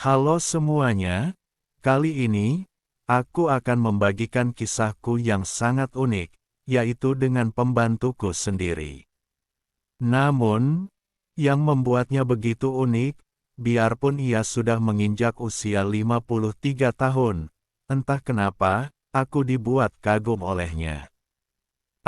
Halo semuanya, kali ini, aku akan membagikan kisahku yang sangat unik, yaitu dengan pembantuku sendiri. Namun, yang membuatnya begitu unik, biarpun ia sudah menginjak usia 53 tahun, entah kenapa, aku dibuat kagum olehnya.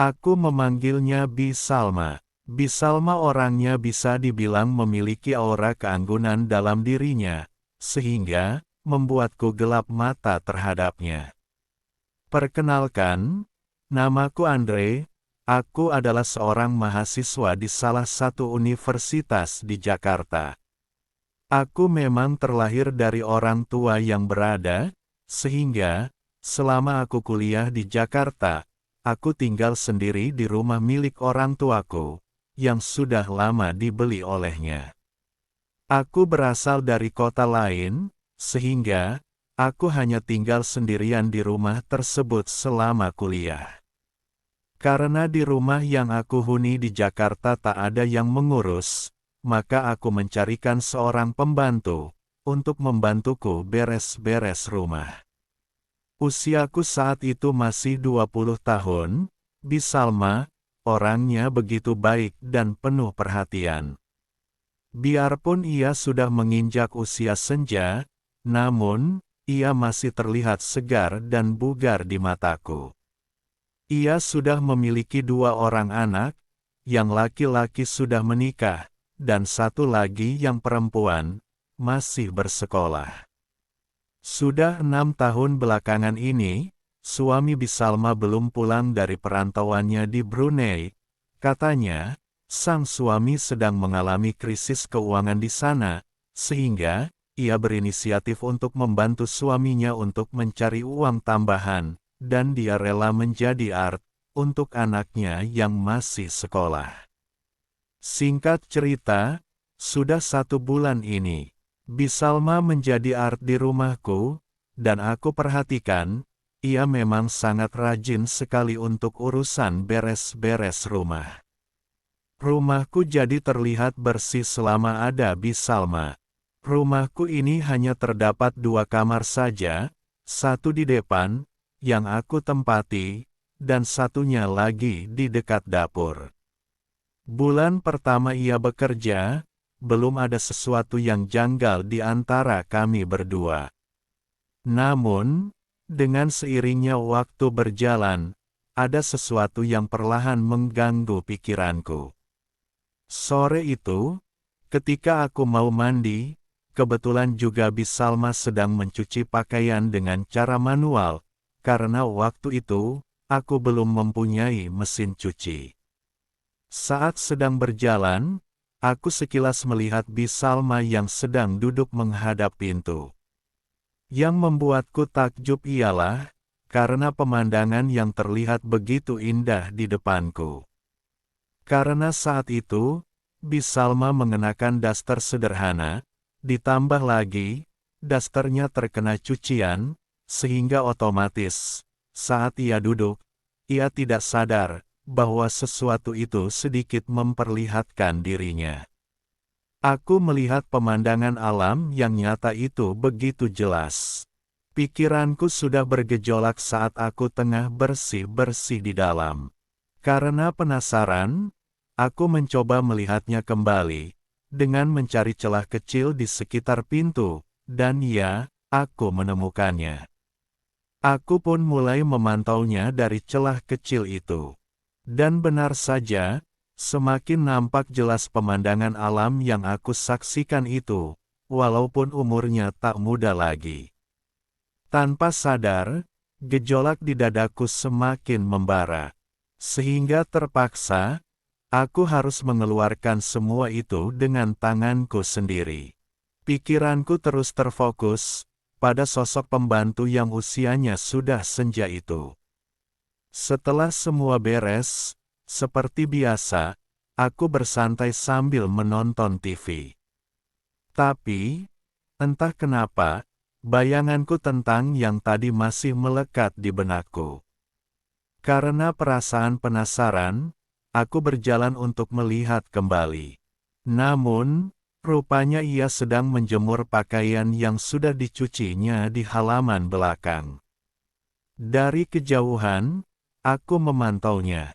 Aku memanggilnya Bisalma. Bisalma orangnya bisa dibilang memiliki aura keanggunan dalam dirinya, sehingga membuatku gelap mata terhadapnya. Perkenalkan, namaku Andre, aku adalah seorang mahasiswa di salah satu universitas di Jakarta. Aku memang terlahir dari orang tua yang berada, sehingga, selama aku kuliah di Jakarta, aku tinggal sendiri di rumah milik orang tuaku, yang sudah lama dibeli olehnya. Aku berasal dari kota lain, sehingga, aku hanya tinggal sendirian di rumah tersebut selama kuliah. Karena di rumah yang aku huni di Jakarta tak ada yang mengurus, maka aku mencarikan seorang pembantu, untuk membantuku beres-beres rumah. Usiaku saat itu masih 20 tahun, Bisalma, orangnya begitu baik dan penuh perhatian. Biarpun ia sudah menginjak usia senja, namun, ia masih terlihat segar dan bugar di mataku. Ia sudah memiliki 2 orang anak, yang laki-laki sudah menikah, dan satu lagi yang perempuan, masih bersekolah. Sudah 6 tahun belakangan ini, suami Bisalma belum pulang dari perantauannya di Brunei. Katanya, sang suami sedang mengalami krisis keuangan di sana, sehingga ia berinisiatif untuk membantu suaminya untuk mencari uang tambahan, dan dia rela menjadi art untuk anaknya yang masih sekolah. Singkat cerita, sudah 1 bulan ini, Bisalma menjadi art di rumahku, dan aku perhatikan, ia memang sangat rajin sekali untuk urusan beres-beres rumah. Rumahku jadi terlihat bersih selama ada Bisalma. Rumahku ini hanya terdapat 2 kamar saja, satu di depan, yang aku tempati, dan satunya lagi di dekat dapur. Bulan pertama ia bekerja, belum ada sesuatu yang janggal di antara kami berdua. Namun, dengan seiringnya waktu berjalan, ada sesuatu yang perlahan mengganggu pikiranku. Sore itu, ketika aku mau mandi, kebetulan juga Bisalma sedang mencuci pakaian dengan cara manual, karena waktu itu, aku belum mempunyai mesin cuci. Saat sedang berjalan, aku sekilas melihat Bisalma yang sedang duduk menghadap pintu. Yang membuatku takjub ialah, karena pemandangan yang terlihat begitu indah di depanku. Karena saat itu, Bisalma mengenakan daster sederhana, ditambah lagi, dasternya terkena cucian, sehingga otomatis, saat ia duduk, ia tidak sadar bahwa sesuatu itu sedikit memperlihatkan dirinya. Aku melihat pemandangan alam yang nyata itu begitu jelas. Pikiranku sudah bergejolak saat aku tengah bersih-bersih di dalam. Karena penasaran, aku mencoba melihatnya kembali, dengan mencari celah kecil di sekitar pintu, dan ya, aku menemukannya. Aku pun mulai memantaunya dari celah kecil itu. Dan benar saja, semakin nampak jelas pemandangan alam yang aku saksikan itu, walaupun umurnya tak muda lagi. Tanpa sadar, gejolak di dadaku semakin membara. Sehingga terpaksa, aku harus mengeluarkan semua itu dengan tanganku sendiri. Pikiranku terus terfokus pada sosok pembantu yang usianya sudah senja itu. Setelah semua beres, seperti biasa, aku bersantai sambil menonton TV. Tapi, entah kenapa, bayanganku tentang yang tadi masih melekat di benakku. Karena perasaan penasaran, aku berjalan untuk melihat kembali. Namun, Rupanya ia sedang menjemur pakaian yang sudah dicucinya di halaman belakang. Dari kejauhan, aku memantaunya.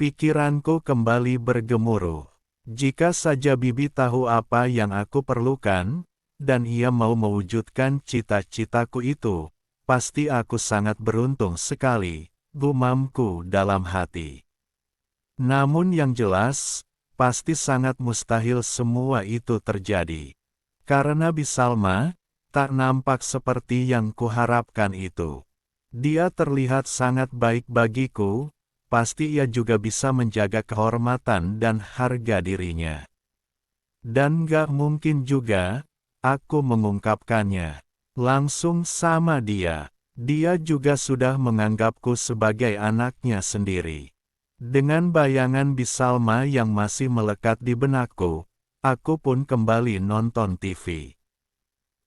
Pikiranku kembali bergemuruh. Jika saja bibi tahu apa yang aku perlukan, dan ia mau mewujudkan cita-citaku itu, pasti aku sangat beruntung sekali, gumamku dalam hati. Namun yang jelas, pasti sangat mustahil semua itu terjadi. Karena Bisalma, tak nampak seperti yang kuharapkan itu. Dia terlihat sangat baik bagiku, pasti ia juga bisa menjaga kehormatan dan harga dirinya. Dan gak mungkin juga, aku mengungkapkannya langsung sama dia. Dia juga sudah menganggapku sebagai anaknya sendiri. Dengan bayangan Bisalma yang masih melekat di benakku, aku pun kembali nonton TV.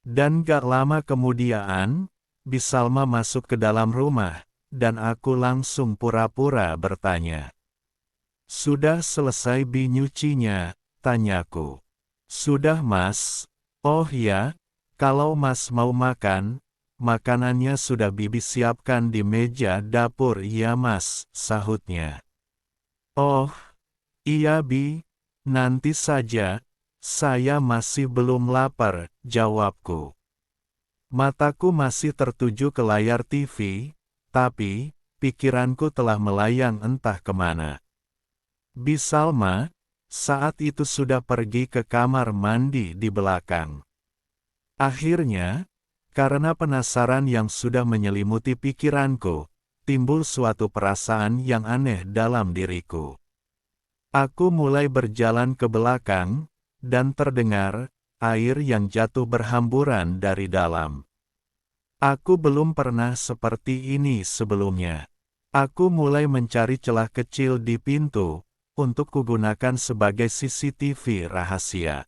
Dan gak lama kemudian, Bisalma masuk ke dalam rumah, dan aku langsung pura-pura bertanya. "Sudah selesai Bi nyucinya?" tanyaku. "Sudah Mas." "Oh ya, kalau Mas mau makan, makanannya sudah Bibi siapkan di meja dapur ya Mas," sahutnya. "Oh, iya Bi, nanti saja, saya masih belum lapar," jawabku. Mataku masih tertuju ke layar TV, tapi, pikiranku telah melayang entah kemana. Bisalma, saat itu sudah pergi ke kamar mandi di belakang. Akhirnya, karena penasaran yang sudah menyelimuti pikiranku, timbul suatu perasaan yang aneh dalam diriku. Aku mulai berjalan ke belakang, dan terdengar air yang jatuh berhamburan dari dalam. Aku belum pernah seperti ini sebelumnya. Aku mulai mencari celah kecil di pintu, untuk kugunakan sebagai CCTV rahasia.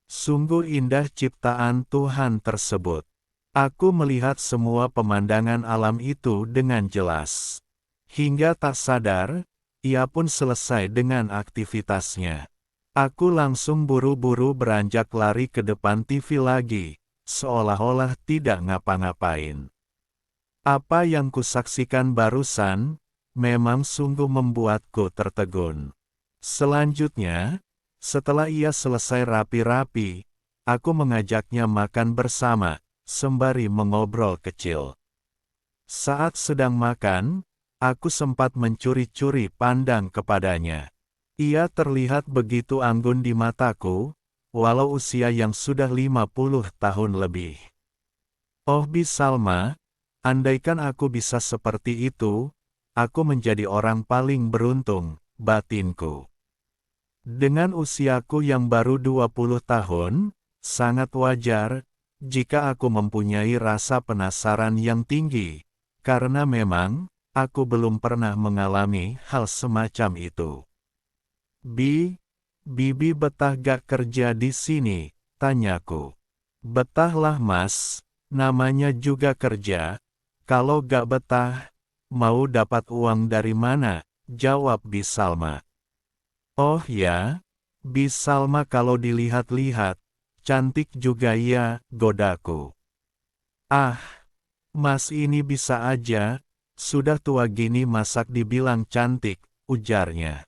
Sungguh indah ciptaan Tuhan tersebut. Aku melihat semua pemandangan alam itu dengan jelas. Hingga tak sadar, ia pun selesai dengan aktivitasnya. Aku langsung buru-buru beranjak lari ke depan TV lagi, seolah-olah tidak ngapa-ngapain. Apa yang kusaksikan barusan, memang sungguh membuatku tertegun. Selanjutnya, setelah ia selesai rapi-rapi, aku mengajaknya makan bersama, sembari mengobrol kecil. Saat sedang makan, aku sempat mencuri-curi pandang kepadanya. Ia terlihat begitu anggun di mataku, walau usia yang sudah 50 tahun lebih. Oh Bisalma, andaikan aku bisa seperti itu, aku menjadi orang paling beruntung, batinku. Dengan usiaku yang baru 20 tahun, sangat wajar, jika aku mempunyai rasa penasaran yang tinggi, karena memang, aku belum pernah mengalami hal semacam itu. Bibi betah gak kerja di sini?" tanyaku. "Betahlah Mas, namanya juga kerja. Kalau gak betah, mau dapat uang dari mana?" jawab Bisalma. "Oh ya, Bisalma kalau dilihat-lihat, cantik juga ya," godaku. "Ah, Mas ini bisa aja, sudah tua gini masak dibilang cantik," ujarnya.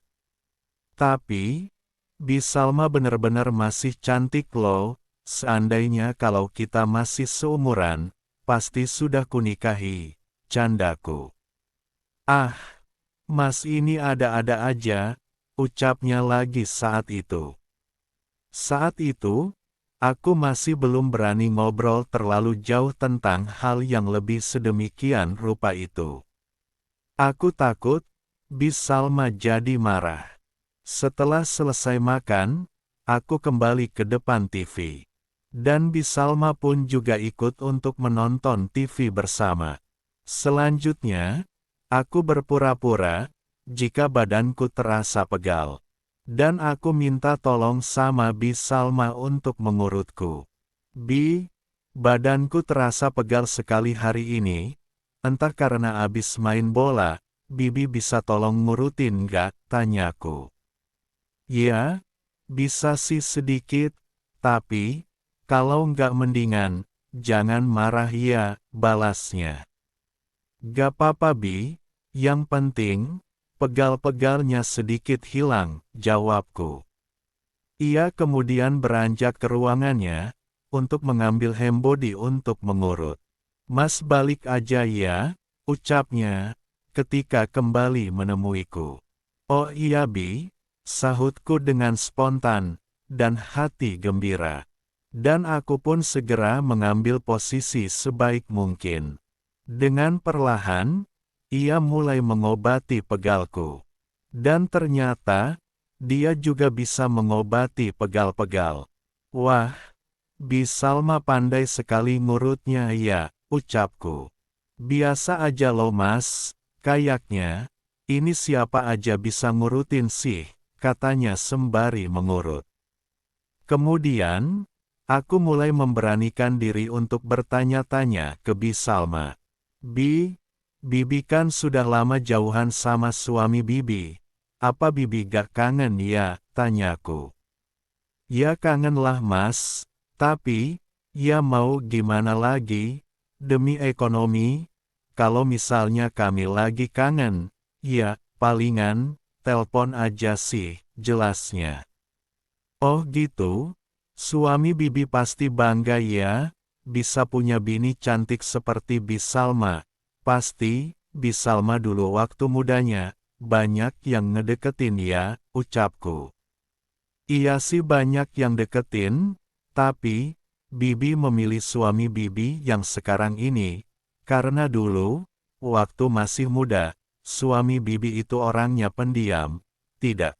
"Tapi, Bisalma benar-benar masih cantik loh, seandainya kalau kita masih seumuran, pasti sudah kunikahi," candaku. "Ah, Mas ini ada-ada aja," ucapnya lagi saat itu. Saat itu, aku masih belum berani ngobrol terlalu jauh tentang hal yang lebih sedemikian rupa itu. Aku takut, Bisalma jadi marah. Setelah selesai makan, aku kembali ke depan TV. Dan Bisalma pun juga ikut untuk menonton TV bersama. Selanjutnya, aku berpura-pura, jika badanku terasa pegal. Dan aku minta tolong sama Bisalma untuk mengurutku. Badanku terasa pegal sekali hari ini, entah karena abis main bola, Bibi bisa tolong ngurutin nggak? Tanyaku. "Ya, bisa sih sedikit, Tapi, kalau nggak mendingan, jangan marah ya, balasnya. Gak apa-apa Bi, yang penting, pegal-pegalnya sedikit hilang, jawabku. Ia kemudian beranjak ke ruangannya, untuk mengambil handbody untuk mengurut. Mas balik aja ya, ucapnya, ketika kembali menemuiku. Oh iya Bi, sahutku dengan spontan, dan hati gembira. Dan aku pun segera mengambil posisi sebaik mungkin. Dengan perlahan, ia mulai mengobati pegalku. Dan ternyata, dia juga bisa mengobati pegal-pegal. Wah, Bi Salma pandai sekali ngurutnya ya, ucapku. Biasa aja loh mas, kayaknya, ini siapa aja bisa ngurutin sih, katanya sembari mengurut. Kemudian, aku mulai memberanikan diri untuk bertanya-tanya ke Bi Salma. Bibi kan sudah lama jauhan sama suami Bibi. Apa Bibi gak kangen ya, tanyaku. Ya kangen lah mas, tapi, ya mau gimana lagi, demi ekonomi, kalau misalnya kami lagi kangen, ya, palingan, telpon aja sih, jelasnya. Oh gitu? Suami Bibi pasti bangga ya, bisa punya bini cantik seperti Bi Salma. Pasti, Bi Salma dulu waktu mudanya, banyak yang ngedeketin ya, ucapku. Iya sih banyak yang deketin, tapi, Bibi memilih suami Bibi yang sekarang ini, karena dulu, waktu masih muda, suami Bibi itu orangnya pendiam, tidak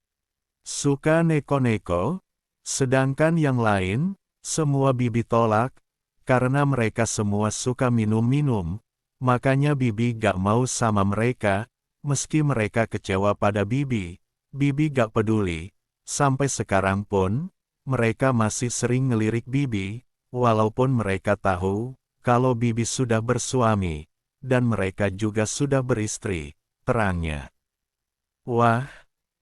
suka neko-neko. Sedangkan yang lain, semua Bibi tolak, karena mereka semua suka minum-minum, makanya Bibi gak mau sama mereka, meski mereka kecewa pada Bibi, Bibi gak peduli, sampai sekarang pun, mereka masih sering ngelirik Bibi, walaupun mereka tahu, kalau Bibi sudah bersuami, dan mereka juga sudah beristri, terangnya. Wah,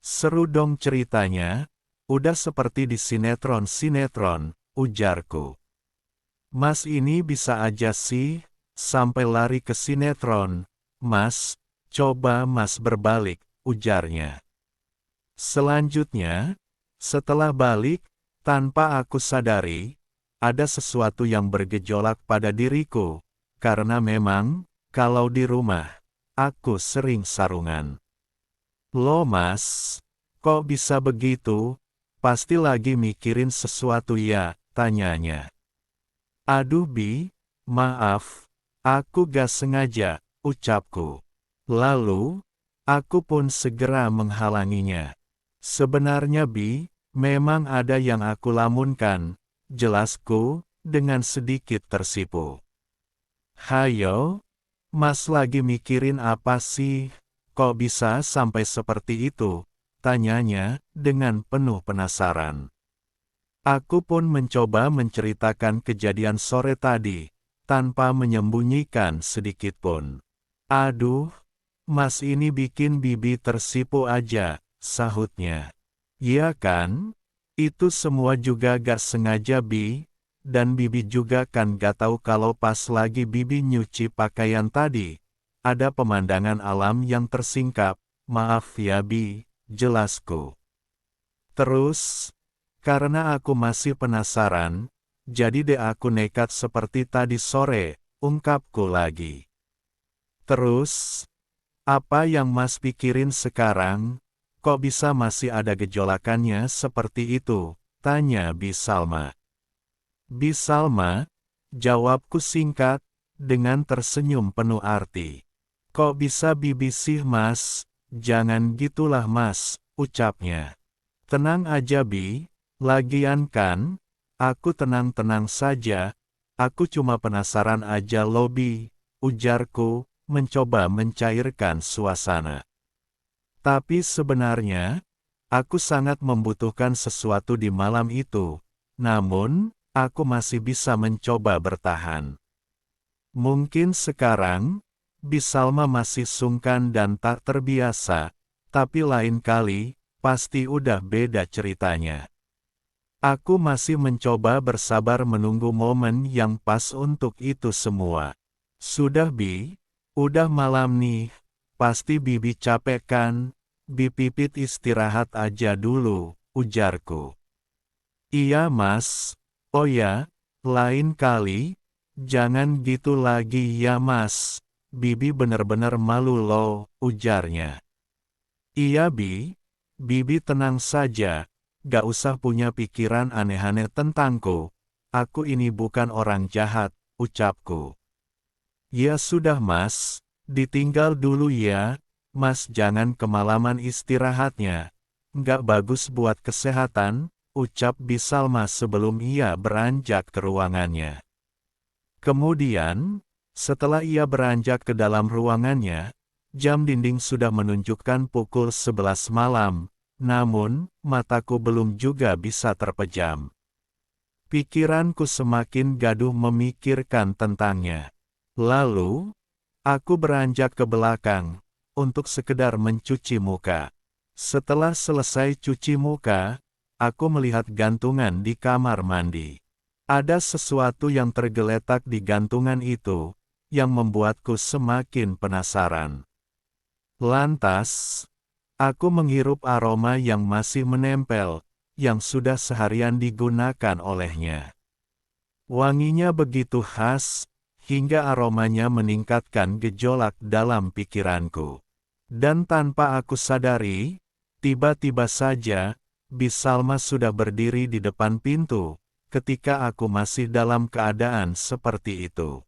seru dong ceritanya. Udah seperti di sinetron-sinetron, ujarku. Mas ini bisa aja sih, sampai lari ke sinetron. Mas, coba mas berbalik, ujarnya. Selanjutnya, setelah balik, tanpa aku sadari, ada sesuatu yang bergejolak pada diriku, karena memang, kalau di rumah, aku sering sarungan. Loh mas, kok bisa begitu? Pasti lagi mikirin sesuatu ya, tanyanya. Aduh Bi, maaf, aku gak sengaja, ucapku. Lalu, aku pun segera menghalanginya. Sebenarnya Bi, memang ada yang aku lamunkan, jelasku, dengan sedikit tersipu. Hayo, Mas lagi mikirin apa sih? Kok bisa sampai seperti itu? Tanyanya, dengan penuh penasaran. Aku pun mencoba menceritakan kejadian sore tadi, tanpa menyembunyikan sedikit pun. Aduh, mas ini bikin Bibi tersipu aja, sahutnya. Iya kan? Itu semua juga gak sengaja Bi, dan Bibi juga kan gak tahu kalau pas lagi Bibi nyuci pakaian tadi, ada pemandangan alam yang tersingkap, maaf ya Bi. Jelasku. Terus, karena aku masih penasaran, jadi deh aku nekat seperti tadi sore, ungkapku lagi. Terus, apa yang Mas pikirin sekarang? Kok bisa masih ada gejolakannya seperti itu? Tanya Bi Salma. Bi Salma, jawabku singkat, dengan tersenyum penuh arti. Kok bisa Bibi sih Mas? Jangan gitulah mas, ucapnya. Tenang aja Bi, lagian kan, aku tenang-tenang saja, aku cuma penasaran aja loh Bi, ujarku, mencoba mencairkan suasana. Tapi sebenarnya, aku sangat membutuhkan sesuatu di malam itu, namun, aku masih bisa mencoba bertahan. Mungkin sekarang, Bi Salma masih sungkan dan tak terbiasa, tapi lain kali, pasti udah beda ceritanya. Aku masih mencoba bersabar menunggu momen yang pas untuk itu semua. Sudah Bi, udah malam nih, pasti Bibi capek kan? Bi Pipit istirahat aja dulu, ujarku. Iya Mas, oh ya, lain kali, jangan gitu lagi ya Mas. Bibi bener-bener malu loh, ujarnya. Iya Bi, Bibi tenang saja, gak usah punya pikiran aneh-aneh tentangku. Aku ini bukan orang jahat, ucapku. Ya sudah Mas, ditinggal dulu ya, Mas jangan kemalaman istirahatnya. Gak bagus buat kesehatan, ucap Bisalma sebelum ia beranjak ke ruangannya. Kemudian, setelah ia beranjak ke dalam ruangannya, jam dinding sudah menunjukkan pukul 11 malam, namun, mataku belum juga bisa terpejam. Pikiranku semakin gaduh memikirkan tentangnya. Lalu, aku beranjak ke belakang, untuk sekedar mencuci muka. Setelah selesai cuci muka, aku melihat gantungan di kamar mandi. Ada sesuatu yang tergeletak di gantungan itu, yang membuatku semakin penasaran. Lantas, aku menghirup aroma yang masih menempel, yang sudah seharian digunakan olehnya. Wanginya begitu khas, hingga aromanya meningkatkan gejolak dalam pikiranku. Dan tanpa aku sadari, tiba-tiba saja, Bisalma sudah berdiri di depan pintu, ketika aku masih dalam keadaan seperti itu.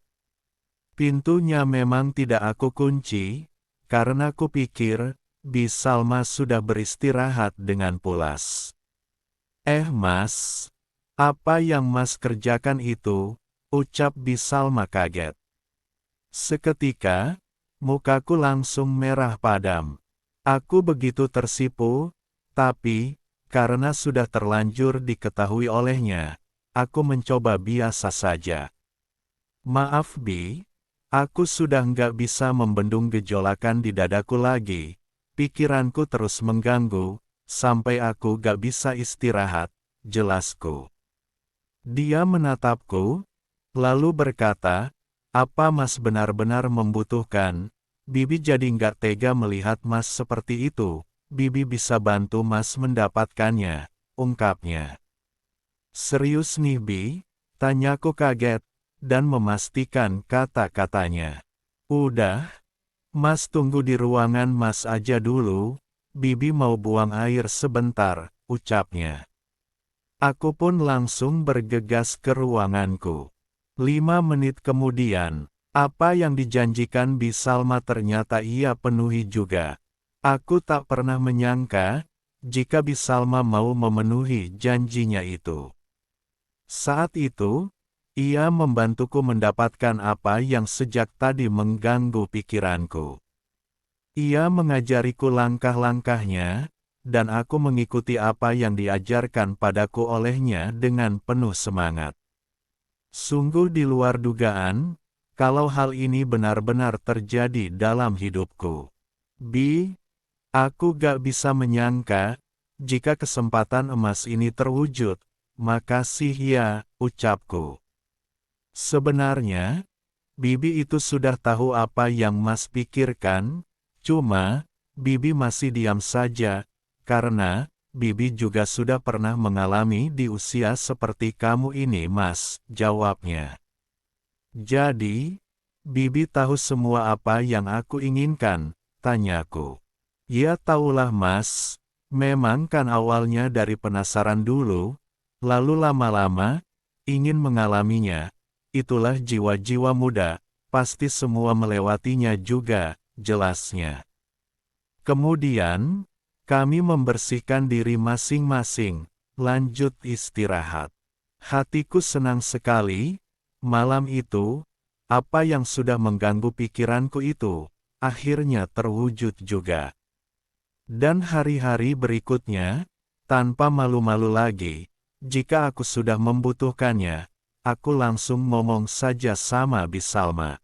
Pintunya memang tidak aku kunci, karena aku pikir, Bisalma sudah beristirahat dengan pulas. Mas, apa yang Mas kerjakan itu? Ucap Bisalma kaget. Seketika, mukaku langsung merah padam. Aku begitu tersipu, tapi, karena sudah terlanjur diketahui olehnya, aku mencoba biasa saja. Maaf Bi, aku sudah nggak bisa membendung gejolakan di dadaku lagi. Pikiranku terus mengganggu, sampai aku gak bisa istirahat, jelasku. Dia menatapku, lalu berkata, apa Mas benar-benar membutuhkan? Bibi jadi nggak tega melihat Mas seperti itu. Bibi bisa bantu Mas mendapatkannya, ungkapnya. Serius nih Bi? Tanyaku kaget, dan memastikan kata-katanya. Udah, Mas tunggu di ruangan Mas aja dulu, Bibi mau buang air sebentar, ucapnya. Aku pun langsung bergegas ke ruanganku. 5 menit kemudian, apa yang dijanjikan Bisalma ternyata ia penuhi juga. Aku tak pernah menyangka, jika Bisalma mau memenuhi janjinya itu. Saat itu, ia membantuku mendapatkan apa yang sejak tadi mengganggu pikiranku. Ia mengajariku langkah-langkahnya, dan aku mengikuti apa yang diajarkan padaku olehnya dengan penuh semangat. Sungguh di luar dugaan, kalau hal ini benar-benar terjadi dalam hidupku. Bi, aku gak bisa menyangka, jika kesempatan emas ini terwujud, makasih ya, ucapku. Sebenarnya, Bibi itu sudah tahu apa yang Mas pikirkan, cuma, Bibi masih diam saja, karena, Bibi juga sudah pernah mengalami di usia seperti kamu ini Mas, jawabnya. Jadi, Bibi tahu semua apa yang aku inginkan, tanyaku. Ya tahulah Mas, memang kan awalnya dari penasaran dulu, lalu lama-lama, ingin mengalaminya. Itulah jiwa-jiwa muda, pasti semua melewatinya juga, jelasnya. Kemudian, kami membersihkan diri masing-masing, lanjut istirahat. Hatiku senang sekali, malam itu, apa yang sudah mengganggu pikiranku itu, akhirnya terwujud juga. Dan hari-hari berikutnya, tanpa malu-malu lagi, jika aku sudah membutuhkannya, aku langsung ngomong saja sama Bisalma.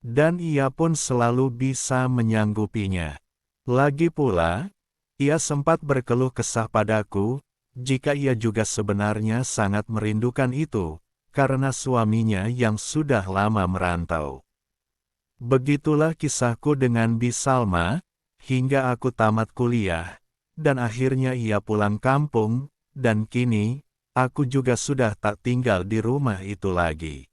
Dan ia pun selalu bisa menyanggupinya. Lagi pula, ia sempat berkeluh kesah padaku, jika ia juga sebenarnya sangat merindukan itu, karena suaminya yang sudah lama merantau. Begitulah kisahku dengan Bi Salma, hingga aku tamat kuliah, dan akhirnya ia pulang kampung, dan kini, aku juga sudah tak tinggal di rumah itu lagi.